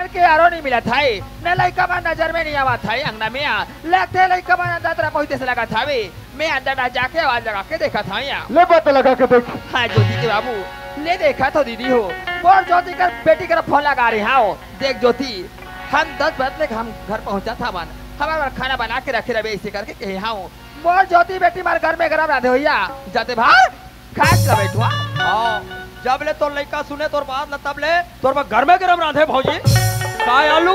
हमन के यारो नहीं मिला था न लइका बा नजर में नहीं आवा था अंगना में लगते लइका बा अंदर तरफ पहुंचे से लगा था मैं अंदर ना जाके आवाज लगा के देखा था यहाँ ले बात लगा के देख। हाँ ज्योति के बाबू ले देखा तो दीदी हो और ज्योति का बेटी का फोन लगा रहे हाँ देख ज्योति हम 10 बजे तक हम घर पहुंचा था मन हमारा खाना बना के रखे रहे इसे करके कहे हाँ मोर ज्योति बेटी मार घर में गरम राधे होइया जाते भाई खा के बैठवा जब ले तोर लइका सुने तोर बात न तब ले तोर घर में गरम राधे भौजी काय आलू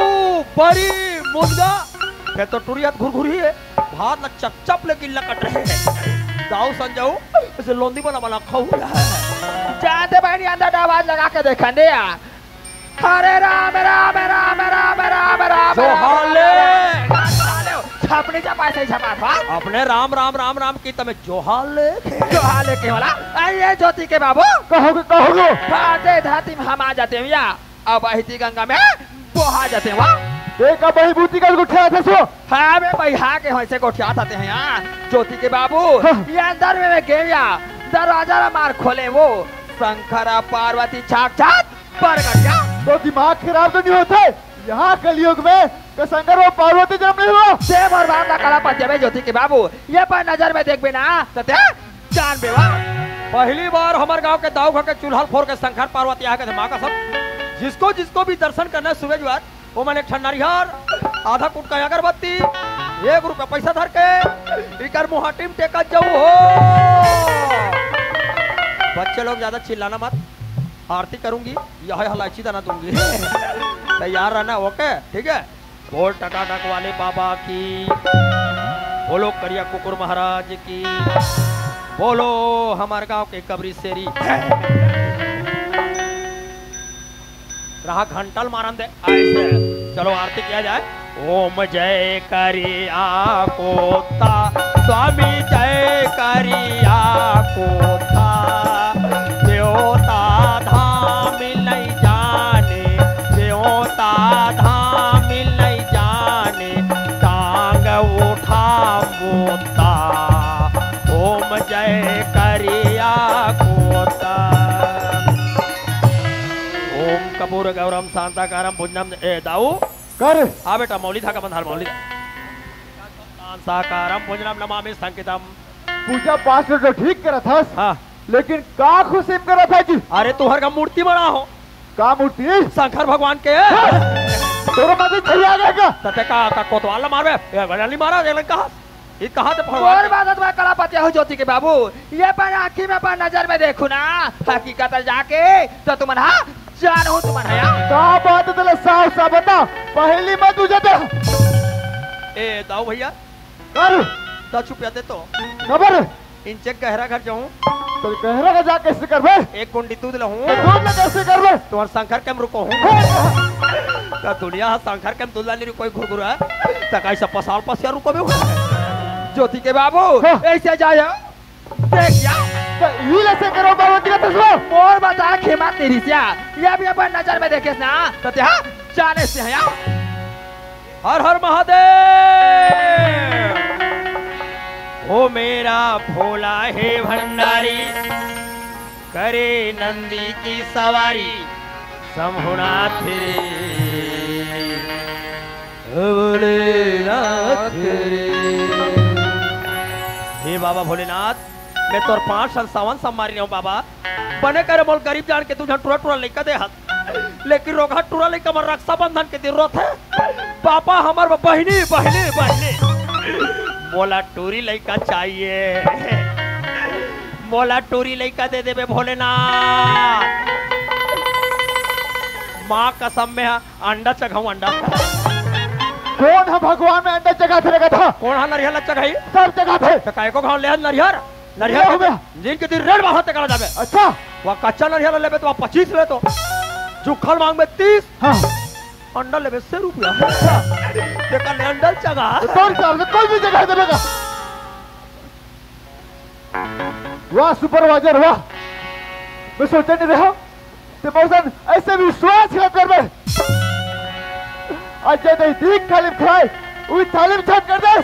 बड़ी मुर्गा के तो टुरियत घुरघुरी है भात न चपचप लेकिन लकट रहे दाऊ संजाऊ इसे लोंदी बना बना खाऊ जाते भाई अंदर आवाज लगा के देखा दे हरे राम राम राम राम राम राम जोहाले छापने छपा से छपा था अपने राम राम राम राम की तमे जोहाले के वाला आइए ज्योति के बाबू कहोगे बाते धाती में हम आ जाते हैं या अब बहती गंगा में बहा जाते हैं वहाँ देखा बही बूती का गुठिया था सो हाँ मैं बहा के वैसे गोठिया आते हैं यहाँ ज्योति के बाबू ये अंदर में गया दरवाजा मार खोले वो शंकरा पार्वती छाक छाक पर गया तो दिमाग खराब तो नहीं होता यहाँ कलयुग में तो शंकर और पार्वती जन्म नहीं हुआ सेम और बाप का कला पंजाबी ज्योति के बाबू ये पर नजर में देख बिना जान बेवा पहली बार हमारे गांव के दाऊ घर के चूल्हा फोड़ के शंकर पार्वती आ के दिमाग का सब जिसको भी दर्शन करना है सुबह जुआर वो मैंने ठंडारिहार आधा कुट का अगरबत्ती 1 रुपया पैसा धर के इकर मुहाटिम टेका जाऊ हो बच्चे लोग ज्यादा चिल्लाना मत आरती करूंगी यह इलायची दाना दूंगी तैयार रहना ओके ठीक है बोल टकाटक वाले बाबा की बोलो करिया कुकुर महाराज की बोलो हमारे गांव के कबरी शेरी रहा घंटल मारन दे ऐसे चलो आरती किया जाए ओम जय करिया कोता स्वामी जय करिया कोता देवता धाम नहीं जाने देवता धाम नहीं जाने टांग उठा मोता ओम जय करिया कोता ओम कपूर गौरम शांताकारम भुजनम ए दाऊ कर हाँ बेटा मौली था का बंधार मौली साकारम भुजनम नमामि संकितम पूजा पाठ तो ठीक करा था हाँ लेकिन का खुशी करा था जी अरे तू हर का मूर्ति बना हो का मूर्ति शंकर भगवान के तोरा मदद चाहिए आ गया तते का कोतवाल मारबे ये गली मारा ये कहा ये कहा ते और भगवान बात मैं कला पतिया हूँ ज्योति के बाबू ये पर आँखी में पर नजर में देखू ना हकीकत जाके तो तुम्हारा जान हूँ तुम्हारा का बात है साफ साफ बता पहली मत तुझे दे ए दाऊ भैया कर 10 रुपया दे तो खबर इन चेक गहरा घर जाऊं तो कहरा का जा कैसे करबे एक कुंडी दूध लहूं दूध में कैसे करबे तुम्हार शंकर केम रुको हूं का दुनिया शंकर केम दूध लानी कोई घुरघुर है तकाई सब पसाल पसिया रुको बे ज्योति के बाबू ऐसे जाओ देख या ये ऐसे करो पार्वती का तस्वीर और बता खेमा तेरी से ये भी अपन नजर में देखे ना तो ते हाँ जाने से है हर हर महादेव ओ मेरा भोला है भंडारी करे नंदी की सवारी शंभुनाथ रे भोलेनाथ रे हे बाबा भोलेनाथ मैं तोर 5 साल सावन सम्मारी हूँ बाबा बने करे मोल गरीब जान के तुझे टूरा टूरा लेकर दे हाथ लेकिन रोगा टूरा लेकर मर रक्षाबंधन की जरूरत है पापा हमार बहनी बहनी बहनी मोला टूरी लइका चाहिए मोला टूरी लइका दे देबे भोलेनाथ माँ कसम में अंडा चखाऊं अंडा कौन है भगवान में अंडा जगह थे लगा था कौन है नरियल चखाई सब जगह थे तो काय को घाव ले नरियर नरियर जिनके दिन रेड बाहर तक जाबे अच्छा वह कच्चा नरियल लेबे तो 25 ले तो जुखल मांग में 30 हाँ अंडा लेबे 100 रुपया देखा ले अंडा चगा तो चार से कोई भी जगह देगा वाह सुपरवाइजर वाह मैं सोचा नहीं रहा ते मौसन ऐसे विश्वास कर बे आज जब ठीक तालीम खाए वही तालीम छट कर दे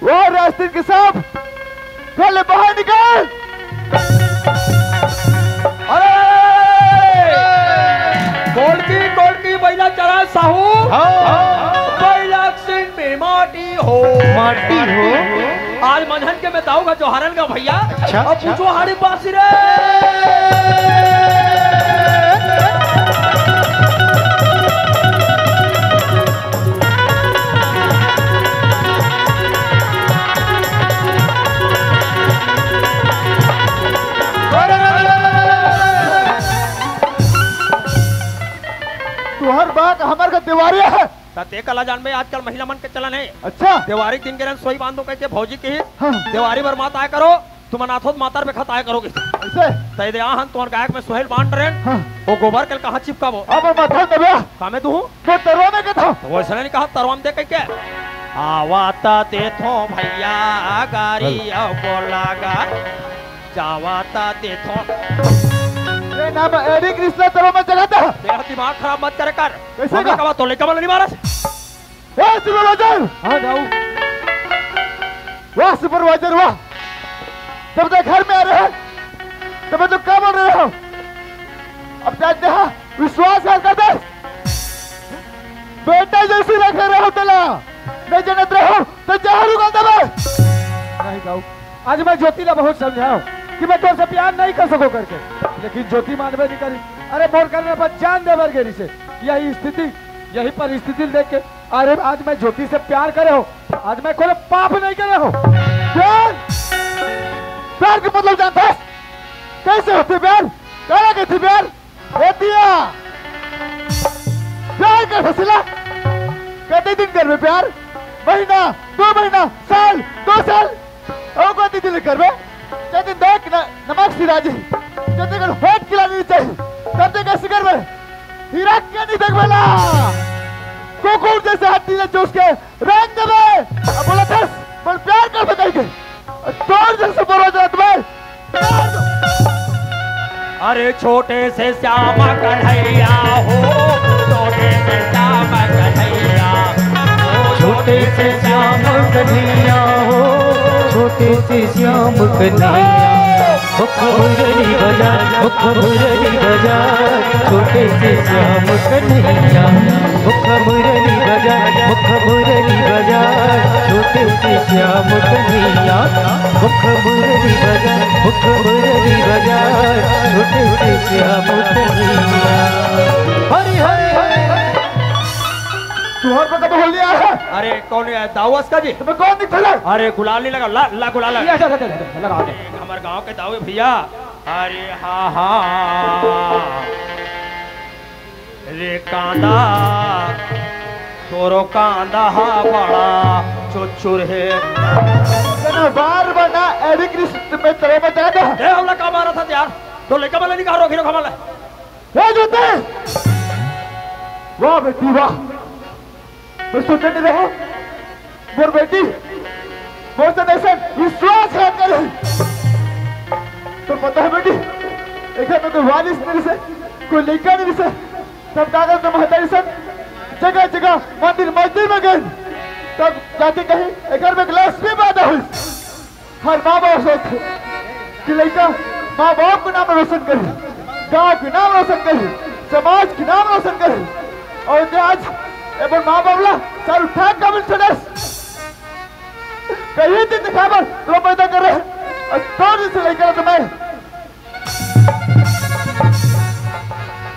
वो रास्ते के सब कल बाहर निकाल अरे गोल्ड की बैला चढ़ा साहू बैलक सिंह में माटी हो आज मंझन के मैं दाऊंगा जो हरन का भैया अब पूछो हाड़ी बासी रे तू हर बात हमारे का दिवारी है ते कला जान में आजकल महिला मन के चलन है अच्छा दिवारी दिन के रंग सोई बांधो कहते भौजी की हाँ। दिवारी बर मात आया करो तुम अनाथों मातार पे खत आया करोगे ऐसे तय दे आहन तुम्हार गायक में सोहेल बांट रहे हाँ। वो गोबर कल कहाँ चिपका वो अब माथा दबा कामे तू तो तरवाने का था वो इसने नहीं कहा तरवाम दे कह के आवाता दे थो भैया गाड़ी बोलागा जावाता दे थो ये नाम एडी कृष्णा तरवा में चलाता है तेरा दिमाग खराब मत करे कर कैसे का? कहा तो लेकर नहीं मारा ए सुपरवाइजर हाँ जाऊँ वाह सुपरवाइजर वाह जब तक घर में आ रहे हैं तब तो क्या बोल रहे हो अब जानते हैं विश्वास कर दे बेटा जैसी रखे रहो तला नहीं जनत रहो तो जहरू का दबा नहीं जाऊँ आज मैं ज्योति ने बहुत समझाऊं कि मैं तुमसे प्यार नहीं कर सकूं करके लेकिन ज्योति मानवे नहीं करी अरे मोर करने पर जान दे बरगेरी से यही स्थिति यही परिस्थिति देख के अरे आज मैं ज्योति से प्यार करे हो आज मैं कोई पाप नहीं करे हो प्यार प्यार का मतलब जानता है कैसे होती प्यार क्या कहती प्यार दिया प्यार का फैसला कहते दिन कर में प्यार महीना 2 महीना साल 2 साल और कहते दिन कर में कहते देख नमक सिराजी कहते कर होट खिलानी चाहिए कहते कैसे कर में हीरा क्या नहीं देख बेला कुकुर जैसे हड्डी ने जो उसके रंग में अब बोला था पर प्यार कर बताएंगे तोड़ जैसे बोला जाता है अरे छोटे से श्यामा कन्हैया हो छोटे से श्यामा कन्हैया छोटे से श्याम कन्हैया हो छोटे से श्याम कन्हैया मुख मुरली बजा छोटे से श्याम कन्हैया मुख मुरली बजा छोटे से श्याम कन्हैया मुख मुरली बजा छोटे से श्याम कन्हैया हरि हरि तुहर पर कब बोल दिया है अरे कौन है दाऊस का जी तुम्हें कौन दिखला अरे गुलाल नहीं लगा ला गुलाल लगा लगा दे हमारे गांव के दावे भैया अरे हाँ रे कांदा तोरो कांदा हा बड़ा चुचुर है ना बार बना एडी कृष्ण में तरह में जा दे ए हमला का मारा था यार तो लेकर वाला नहीं कहा रोकी रो हमारा हे जोते वाह बेटी वाह मैं सोचे नहीं रहा मोर बेटी मोर से ऐसा विश्वास है कर तो पता है बेटी एक में कोई वारिस नहीं से कोई लड़का नहीं से सब कागज में महतारी सब जगह जगह मंदिर मस्जिद में गए तब जाके कहीं एक में गिलास भी पैदा हुई हर माँ बाप सोचते कि लड़का माँ बाप को नाम रोशन करे गाँव के नाम रोशन करे समाज के नाम रोशन करे और आज एवं माँ बाबला सारू ठाक का मिल चढ़े कहीं दिन दिखावर तो पैदा कर रहे और तोड़ से लेकर तो मैं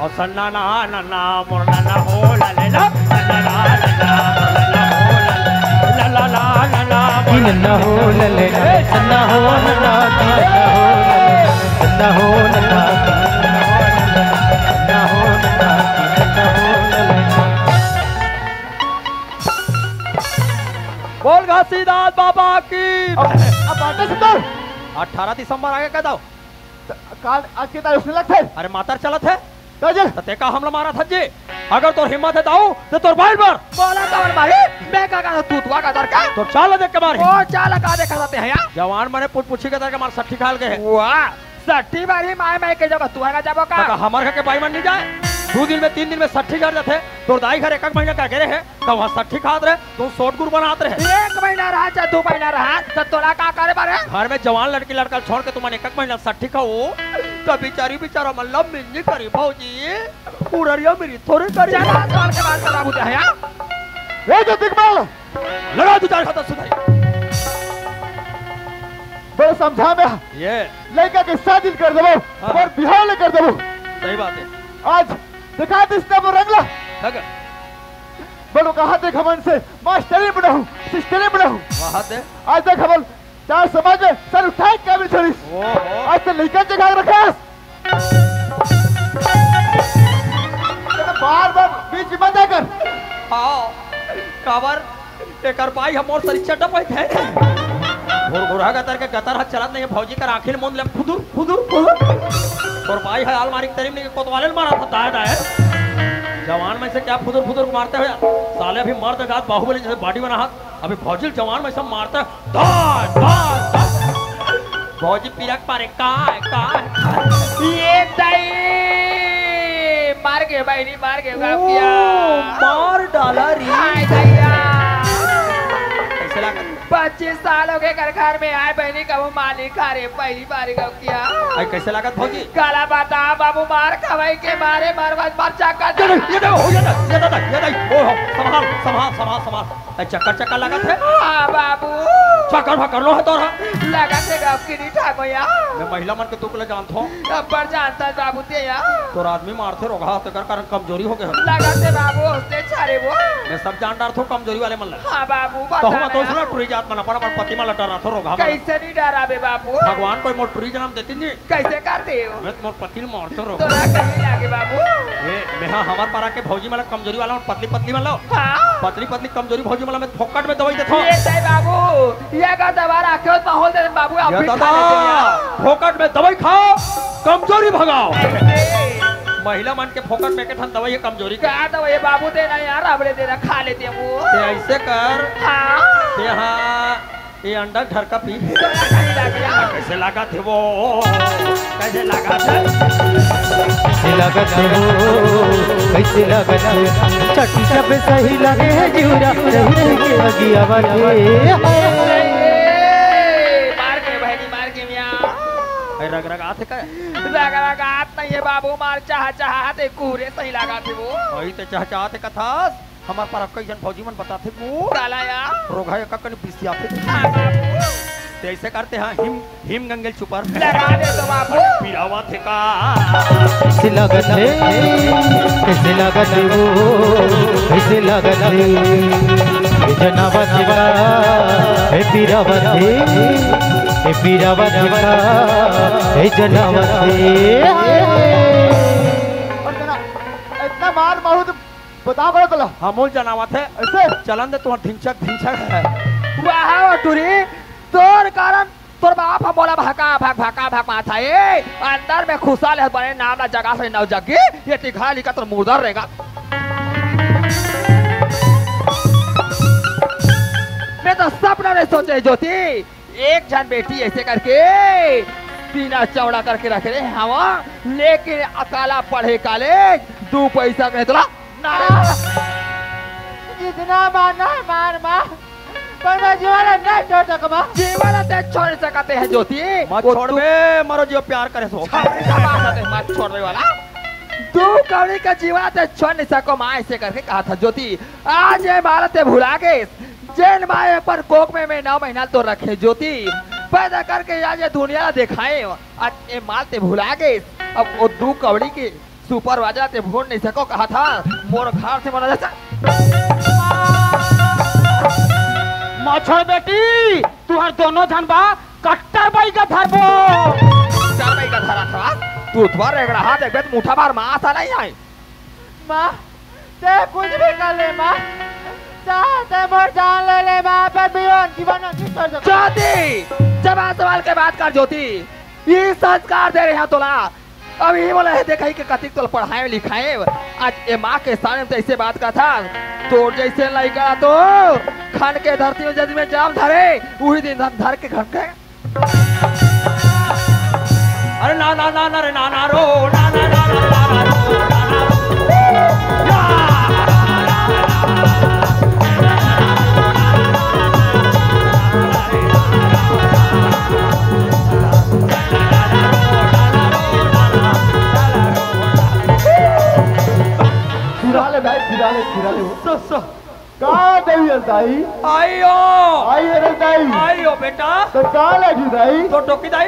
और सन्ना ना ना ना मुरना ना हो ला ले ला ना ना ला ला ला किन न हो लले न हो न न हो न बोल घासीदास बाबा की अब बातें सुन 18 दिसंबर आगे कह दो काल आज के तारीख में लगता है अरे मातर चलत है ताजे ते का हमला मारा था जी अगर तोर हिम्मत है दाऊ तो तोर बाइल मार बोला तो मारे मैं का तू तुआ का दर का तो चाल देख के मार ओ चाल का देखा जाते हैं यार जवान मने पूछी के दर के मार सट्ठी खाल के है वाह सट्टी बारी माय के जगह तू आगा जाबो का हमारे घर के बाईमन नहीं जाए 2 दिन में 3 दिन में सट्ठी घर जाते तोर दाई घर 1 महीना का करे है तो वहां सट्ठी खात रहे तुम शॉर्ट गुर बनात रहे 1 महीना रहा चाहे 2 महीना रहा तो तोरा का करे बारे घर में जवान लड़की लड़का छोड़ के तुमने 1 महीना सट्ठी खाओ तो बेचारा मल्लम मिलनी करी भौजी पूररिया मेरी थोड़ी करी चला सवाल के बाद बाबू दे है ए जो दिखमाल लगा तू चार खाता सुधाई बड़े समझा में ये लड़का के शादी कर देबो हाँ। और बिहार ले कर देबो सही बात है आज दिखा दिसने वो रंगला लगा बड़ो कहा देख हमन से मास्टरी बनाऊं सिस्टरी बनाऊं वहां दे आज देख हमन चार समाज में सर उठाए क्या भी छोड़ीस ओहो आज तो लड़का जगह रखास बार बार बीच में मत कर हां कवर एकर पाई हम और सरी चटप होई थे घुरघुरा गतर के गतर हाथ चलत नहीं भौजी कर आंखें मुंद ले फुदुर फुदुर फुदुर और भाई है अलमारी के तरीम ने कोतवाले मारा था दाए दाए जवान में से क्या फुदुर फुदुर मारते हुए साले अभी मर्द जात बाहुबली जैसे बॉडी बना हाथ अभी फौजी जवान में सब मारते दाए दाए भौजी पिरक पारे का ये दई मार के बहनी मार के काम किया मार डाला री हाय दैया कैसे लगा 25 साल हो गए घर में आए बहनी का वो मालिक अरे पहली बार गौ किया आई कैसे लगा भौजी काला बता बाबू मार खवाई के मारे मार चाकर ये दे हो ये दे ओ संभाल ए चक्कर लगा थे हां बाबू चक्कर भकर लो है तोरा लगा थे गौ की नहीं ठाक भैया मैं महिला मन के तू के जानत हो अब पर जानता बाबू ते या तोर आदमी मारते रोगा ते कर कारण कमजोरी हो गए लगा थे बाबू उसने छारे वो मैं सब जान डार थो कमजोरी वाले मन हां बाबू तो बता हम तो सुना टुरी जात मना पर पति में लटा रहा थो रोगा कैसे नहीं डरा बे बाबू भगवान कोई मोर टुरी जन्म देती नहीं कैसे करते हो मैं मोर पति मारते तो रोगा ना कहीं लागे बाबू ये मैं हमार पारा के भौजी वाला कमजोरी वाला पतली वाला हां पतली कमजोरी भौजी वाला मैं फोकट में दवाई देथो ये सही बाबू ये का दवा रखे तो माहौल दे बाबू आप ये भी दादा खा लेते हैं फोकट में दवाई खाओ कमजोरी भगाओ ऐसे। महिला मन के फोकट में के ठन दवाई है कमजोरी का क्या दवा ये बाबू देना यार अबले देना खा लेते हैं वो ते ऐसे कर हाँ ते हाँ ये अंडा घर का पी तो ना कहीं लागे यार। कैसे लगा थे वो कैसे लगा थे कैसे लगत हो कैसे लगत हो चटी सब सही लगे है जीवरा रही के अगिया वाले मार के बहनी मार के मियां ऐ रग आते का लगात नहीं है बाबू मार चाहते कूरे सही लगा थे वो वही ते चाहते कथा हमार पर कई जन फौजी मन बताते वो काला यार रोगा का कन पिसिया थे हाँ बाबू ते ऐसे करते हैं हिम गंगल छुपर लगा दे तो बाबू पिरावा थे का कैसे लगत है कैसे लगत हो कैसे लगत है जनावत का हे पीरावत हे पीरावत का हे जनावत और जना इतना मार बहुत बता बड़ा तला हमोल जनावत है ऐसे चलन दे तुम्हारा ढिंचक है वाह टुरी तोर कारण तोर बाप हम बोला भाका माथा ए अंदर में खुशहाल है बड़े नाम ना जगह से नव जगी ये तिघा लिखा तो मुर्दा रहेगा मैं तो सपना नहीं सोचे ज्योति एक जन बेटी ऐसे करके सीना चौड़ा करके रख रहे हवा लेकिन अकाला पढ़े कॉलेज 2 पैसा में तो ना जितना मारना है मार पर मैं जीवन नहीं छोड़ सकता जीवन ते छोड़ सकते हैं ज्योति मत वो छोड़ तू- बे मरो जो प्यार करे सो मत छोड़ने वाला तू कौड़ी का जीवन ते छोड़ नहीं सको माँ ऐसे करके कहा था ज्योति आज ये भारत ते भुला गए जेल माए पर कोक में मैं 9 महीना तो रखे ज्योति पैदा करके आज ये दुनिया दिखाए आज ये माल ते भुला गए अब वो 2 कौड़ी की सुपरवाइजर ते भूल नहीं सको कहा था मोर घर से मना जैसा मछड़ बेटी तू हर दोनों धन बा कट्टर बाई का धरबो चार भाई का धरा था तू थोड़ा रेगड़ा हाथ एक बेत मुठा बार माँ सा नहीं आए माँ ते कुछ भी कर ले माँ चाहते मोर जान ले माँ पर बियोन जीवन नहीं छोड़ सकता ज्योति जवाब सवाल के बात कर ज्योति ये संस्कार दे रहे हैं तोला अब ये बोला है देखा ही कि कतिक तो पढ़ाए लिखाए आज ये माँ के सामने में तो ऐसे बात का था तो जैसे लड़का तो खन के धरती में जद में जाम धरे वही दिन धर के घर के अरे ना रे ना रो ना रो कहाँ गई है दाई? आइयो आई है रे दाई। आइयो बेटा तो कहाँ लगी दाई? तो टोकी दाई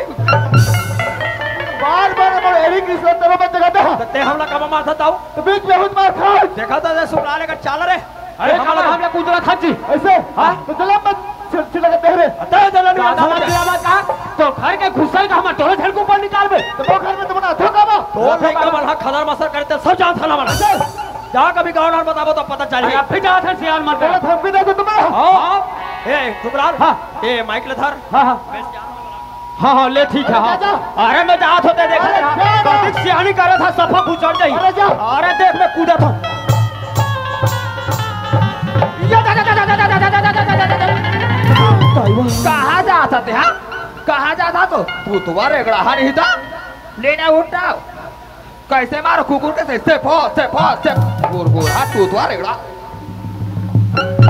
बार बार मैं एरी कृष्ण तेरे में जगह था। ते हमला कब मारता ताऊ तो बीच में बहुत मार खा। देखा था सुना लेकर चाल रे अरे हमला कूदरा खाची ऐसे हाँ तो चला मत चिल्ला के तेरे। अतः दलन में दादा की आवाज का तो घर के घुसल का हम टोले झल को ऊपर निकाल बे तो वो घर में तुम्हारा धोखा बा। तो नहीं का बड़ा खदर मसर करते सब जान था हमारा जा कभी गांव और बताओ तो पता चलेगा फिर जा थे सियाल मार चलो थम भी दे तुम्हारा। हां ए टुकराल हां ए माइक ले धर हां हां ले ठीक है हां अरे मैं जात होते देख कभी सियानी कर रहा था सफा गुजर जाई अरे देख मैं कूदा था कहाँ जाता थे हाँ कहाँ जाता तो तू तुम्हारे रेगड़ा हाँ नहीं था लेने उठाओ कैसे मारो कुकुर कैसे से गुर गुर हाँ तू तुम्हारे रेगड़ा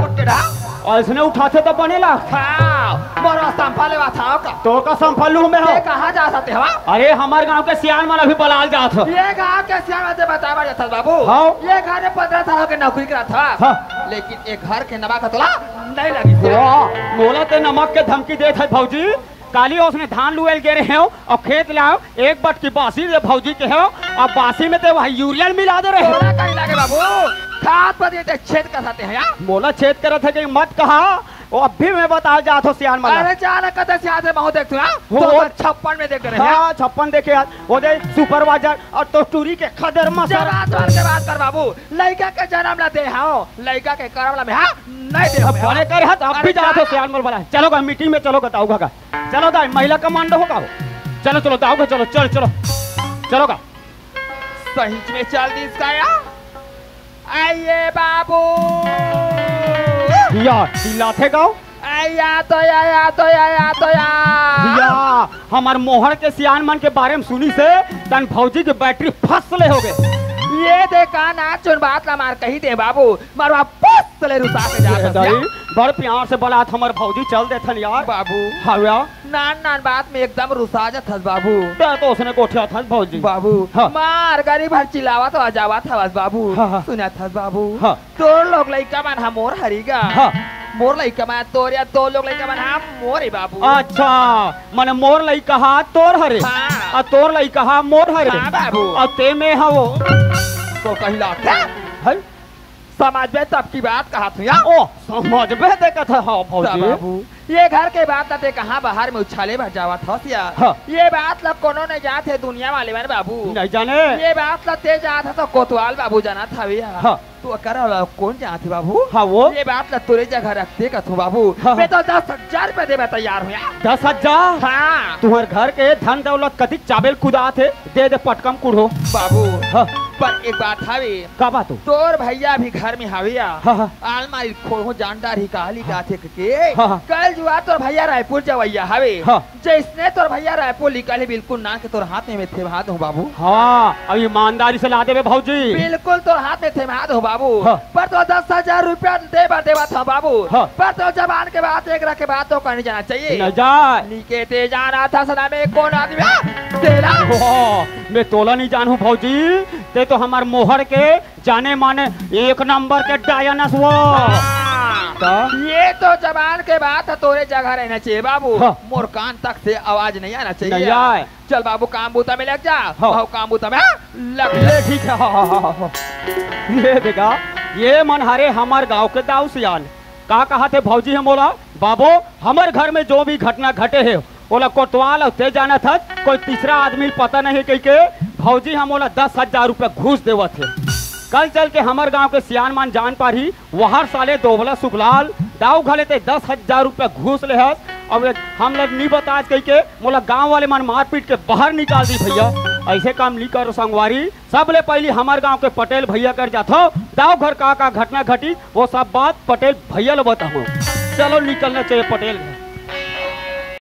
उठ रहा और इसने उठाते तो बनेला हाँ मोरा संभाले हुआ था का तो का संभालू में हो ये कहाँ जाता थे हाँ अरे हमारे गांव के सियान मन अभी बलाल जात हो ये गाँव के सियान में बता बड़ा था बाबू हाँ। ये घर में 15 साल के नौकरी करा था हाँ। लेकिन एक घर के नवा का तोला नहीं लगी मोला ते नमक के धमकी दे थे भौजी काली उसने धान लुएल गे रहे हो और खेत लाओ एक बट की बासी दे भौजी के हो और बासी में ते वही यूरिया मिला दे रहे हो तोला कहीं लगे बाबू खाद पर ये छेद कर सकते हैं यार मोला छेद कर थे कि मत कहा वो अब भी मैं बता जात हो सियान मला अरे चाल कदे से आते बहुत देख तू हां हो, 56 में देख रहे हैं हां 56 देखे आज वो दे सुपरवाइजर और तो टूरी के खदर मसर जवान के बात कर बाबू लड़का के जन्म ला दे हां लड़का के करम ला में हां नहीं दे अब बड़े कर हाथ अब भी जात हो सियान मल बला चलो गा मीटिंग में चलो बताऊंगा का चलो गा महिला कमांडो होगा चलो चलो दाऊगा चलो चल चलो चलो गा सही में चल दी इसका यार आइए बाबू या दिलाथे गाओ आया तो या हमार मोहर के सियान मन के बारे में सुनी से तन भौजी के बैटरी फसले हो गए ये देखा ना चुन बात ला मार कही दे बाबू मारवा फसले रुसा के जा दाई बड़ प्यार से बलात हमर भौजी चल देथन यार बाबू हावया नान नान बात में एकदम रुसा जा थस बाबू तो उसने कोठिया था भौजी बाबू हाँ। मार गरीब हर चिल्लावा तो जावा था बस बाबू हाँ। सुना था बाबू हाँ। तो लोग लइका मन हम मोर हरीगा हाँ। मोर लइका मन तोर या दो लोग लइका मन हम मोर ही बाबू अच्छा मन मोर लई कहा तोर हरे हाँ। और तोर लई कहा मोर हरे हाँ बाबू और ते में हवो तो कही लाता है समाज में तब की बात कहा तू या ओ समझ में देखा था हाँ भौजी बाबू ये घर के बात ते कहाँ बाहर में उछाले भर जावा था सिया हाँ। ये बात ला कोनो नहीं जाते दुनिया वाले मन बाबू नहीं जाने ये बात ला ते जाता तो कोतवाल बाबू जाना था भैया हाँ। तू करा कौन जाते बाबू हाँ वो ये बात ला तुरे जगह रखते का तू बाबू हाँ। मैं तो 10,000 रुपए देवे तैयार हूँ यार 10,000 हाँ तुम्हारे घर के धन दौलत कति चावल कुदा थे दे दे पटकम कुड़ो बाबू हाँ। पर एक बात हवे का बात हो तोर भैया भी घर में हविया हाँ, हाँ। आलमारी खोहो जानदार ही काली गाथे के हाँ, हाँ। कल जुआ तोर भैया रायपुर जवैया हवे हाँ। जैसने तोर भैया रायपुर निकले बिल्कुल ना के तोर हाथ में थेमा दो बाबू हाँ अब ईमानदारी से ला देवे भौजी बिल्कुल तोर हाथ में थेमा दो बाबू हाँ। पर तो 10,000 रुपया देवा था बाबू हाँ। पर तो जबान के बात एक रखे बात तो करनी जाना चाहिए न जाए नीके ते जाना था सना में कौन आदमी तेरा मैं तोला नहीं जानू भौजी ते तो हमार मोहर के जाने माने एक नंबर के डायनासोर ये तो जबान के बात है तोरे जगह रहना चाहिए बाबू हाँ। मोर कान तक से आवाज नहीं आना चाहिए नहीं आए। चल बाबू काम बूता में लग जा हाँ। काम बूता में लग ये ठीक है हाँ। ये देखा ये मनहारे हमार गांव के दाऊ सियाल का कहा थे भौजी हम बोला बाबू हमारे घर में जो भी घटना घटे है बोला कोतवाल होते जाना था कोई तीसरा आदमी पता नहीं कह के भौजी हम बोला 10,000 रुपये घूस देवा थे कल चल के हमारे गांव के सियान मान जान पारी वहर साले दोबला सुखलाल दाऊ घले थे 10,000 रुपये घूस ले हस अब हम लोग नहीं बता कह के बोला गांव वाले मन मार पीट के बाहर निकाल दी भैया ऐसे काम नहीं करो संगवारी सब ले पहले हमारे गांव के पटेल भैया कर जाता दाऊ घर का घटना घटी वो सब बात पटेल भैया लो बताओ चलो निकलना चाहिए पटेल